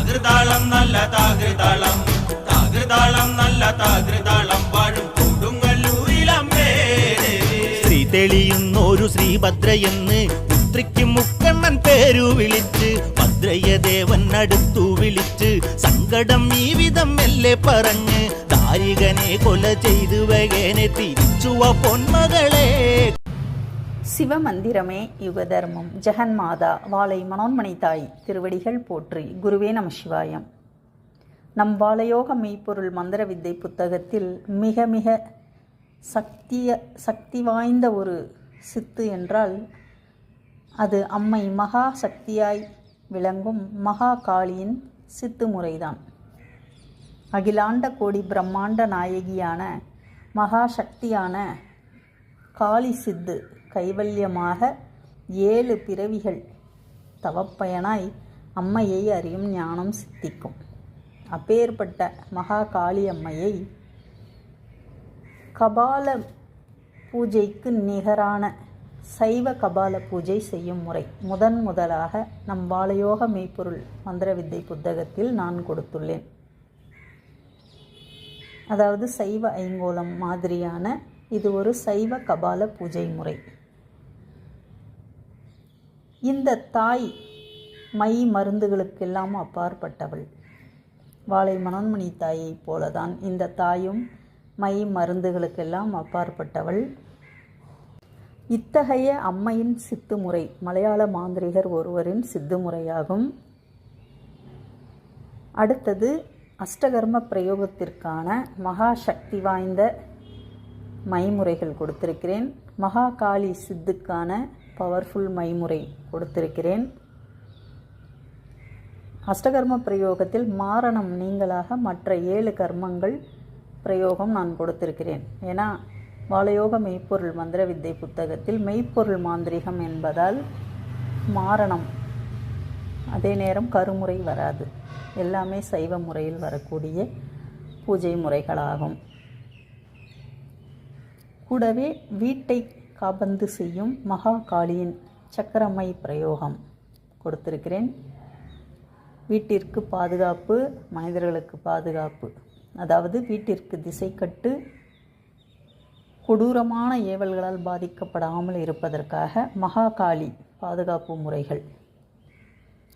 தாகிருதாளம் நல்ல தாகிருதாளம் தாகிருதாளம் நல்ல தாகிருதாளம் வாழும் കൊടുങ്ങല്ലൂരിലമ്മേ ശ്രീ തെളിയുന്നൊരു ശ്രീഭദ്രയെന്ന് പുത്രിക്ക് മുക്കണ്ണൻ പേരു വിളിച്ച് ഭദ്രയദേവൻ അടുത്തു വിളിച്ച് സങ്കടം ഈ വിധം മെല്ലെ പറഞ്ഞ് ദാരികനെ കൊല ചെയ്തു വകനെ തിരിച്ചുവ പൊന്മകളെ. சிவமந்திரமே யுகதர்மம். ஜெகன்மாதா வாழை மனோன்மணி தாய் திருவடிகள் போற்றி. குருவே நம சிவாயம். நம் வாழையோக மெய்ப்பொருள் மந்திர வித்தை புத்தகத்தில் மிக மிக சக்தி வாய்ந்த ஒரு சித்து என்றால் அது அம்மை மகா சக்தியாய் விளங்கும் மகா காளியின் சித்து முறைதான். அகிலாண்ட கோடி பிரம்மாண்ட நாயகியான மகா சக்தியான காளி சித்து கைவல்யமாக 7 பிறவிகள் தவப்பயனாய் அம்மையை அறியும் ஞானம் சித்திக்கும். அப்பேற்பட்ட மகா காளி அம்மையை கபால பூஜைக்கு நிகரான சைவ கபால பூஜை செய்யும் முறை முதலாக நம் வாழையோக மெய்ப்பொருள் மந்திர வித்தை புத்தகத்தில் நான் கொடுத்துள்ளேன். அதாவது சைவ ஐங்கோலம் மாதிரியான இது ஒரு சைவ கபால பூஜை முறை. இந்த தாய் மை மருந்துகளுக்கெல்லாம் அப்பாற்பட்டவள். வாழை மனோன்மணி தாயை போலதான் இந்த தாயும் மை மருந்துகளுக்கெல்லாம் அப்பாற்பட்டவள். இத்தகைய அம்மையின் சித்து முறை மலையாள மாந்திரிகர் ஒருவரின் சித்து முறையாகும். அடுத்தது அஷ்டகர்ம பிரயோகத்திற்கான மகா சக்தி வாய்ந்த மைமுறைகள் கொடுத்திருக்கிறேன். மகா காளி சித்துக்கான பவர்ஃபுல் மைமுறை கொடுத்திருக்கிறேன். அஷ்டகர்ம பிரயோகத்தில் மாரணம் நீங்களாக மற்ற 7 கர்மங்கள் பிரயோகம் நான் கொடுத்திருக்கிறேன். ஏன்னா வாழையோக மெய்ப்பொருள் மந்திர வித்தை புத்தகத்தில் மெய்ப்பொருள் மாந்திரிகம் என்பதால் மாரணம் அதே நேரம் கருமுறை வராது. எல்லாமே சைவ முறையில் வரக்கூடிய பூஜை முறைகளாகும். கூடவே வீட்டை காபந்து செய்யும் மகா காளியின் சக்கரமை பிரயோகம் கொடுத்திருக்கிறேன். வீட்டிற்கு பாதுகாப்பு, மனிதர்களுக்கு பாதுகாப்பு, அதாவது வீட்டிற்கு திசைக்கட்டு, கொடூரமான ஏவல்களால் பாதிக்கப்படாமல் இருப்பதற்காக மகா காளி பாதுகாப்பு முறைகள்.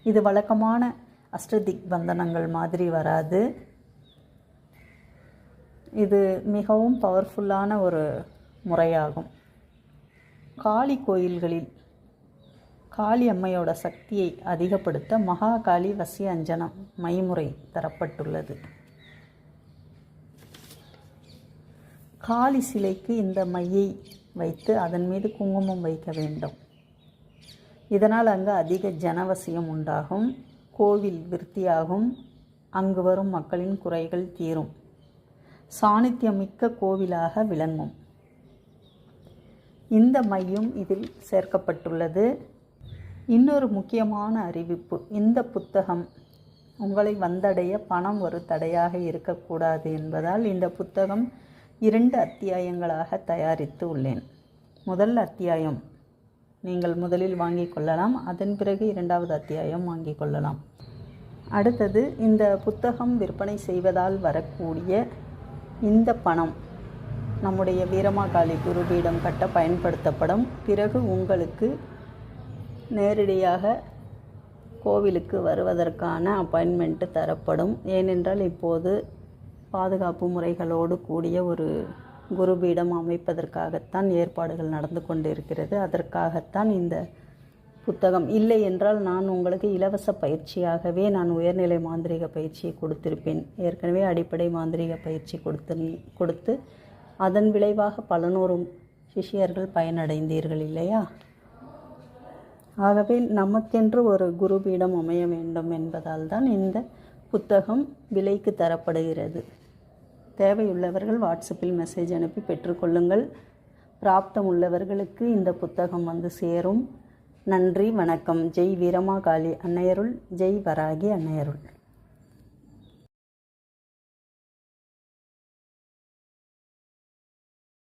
இது வழக்கமான அஷ்டதிக் பந்தனங்கள் மாதிரி வராது. இது மிகவும் பவர்ஃபுல்லான ஒரு முறையாகும். காளி கோயில்களில் காளி அம்மையோட சக்தியை அதிகப்படுத்த மகா காளி வசிய அஞ்சனம் மைமுறை தரப்பட்டுள்ளது. காளி சிலைக்கு இந்த மையை வைத்து அதன் மீது குங்குமம் வைக்க வேண்டும். இதனால் அங்கு அதிக ஜனவசியம் உண்டாகும், கோவில் விருத்தியாகும், அங்கு வரும் மக்களின் குறைகள் தீரும், சாநித்தியமிக்க கோவிலாக விளங்கும். இந்த மையம் இதில் சேர்க்கப்பட்டுள்ளது. இன்னொரு முக்கியமான அறிவிப்பு, இந்த புத்தகம் உங்களை வந்தடைய பணம் ஒரு தடையாக இருக்கக்கூடாது என்பதால் இந்த புத்தகம் 2 அத்தியாயங்களாக தயாரித்து உள்ளேன். முதல் அத்தியாயம் நீங்கள் முதலில் வாங்கிக் கொள்ளலாம், அதன் பிறகு 2வது அத்தியாயம் வாங்கிக் கொள்ளலாம். அடுத்தது இந்த புத்தகம் விற்பனை செய்வதால் வரக்கூடிய இந்த பணம் நம்முடைய வீரமாகாளி குருபீடம் கட்ட பயன்படுத்தப்படும். பிறகு உங்களுக்கு நேரடியாக கோவிலுக்கு வருவதற்கான அப்பாயின்மெண்ட்டு தரப்படும். ஏனென்றால் இப்போது பாதுகாப்பு முறைகளோடு கூடிய ஒரு குருபீடம் அமைப்பதற்காகத்தான் ஏற்பாடுகள் நடந்து கொண்டிருக்கிறது. அதற்காகத்தான் இந்த புத்தகம். இல்லை என்றால் நான் உங்களுக்கு இலவச பயிற்சியாகவே நான் உயர்நிலை மாந்திரிக பயிற்சியை கொடுத்திருப்பேன். ஏற்கனவே அடிப்படை மாந்திரிக பயிற்சி கொடுத்து அதன் விளைவாக பலநூறு சிஷியர்கள் பயனடைந்தீர்கள் இல்லையா? ஆகவே நமக்கென்று ஒரு குருபீடம் அமைய வேண்டும் என்பதால் தான் இந்த புத்தகம் விலைக்கு தரப்படுகிறது. தேவையுள்ளவர்கள் வாட்ஸ்அப்பில் மெசேஜ் அனுப்பி பெற்றுக்கொள்ளுங்கள். பிராப்தம் உள்ளவர்களுக்கு இந்த புத்தகம் வந்து சேரும். நன்றி, வணக்கம். ஜெய் வீரமாகாளி அன்னையருள், ஜெய் வராகி அன்னையருள்.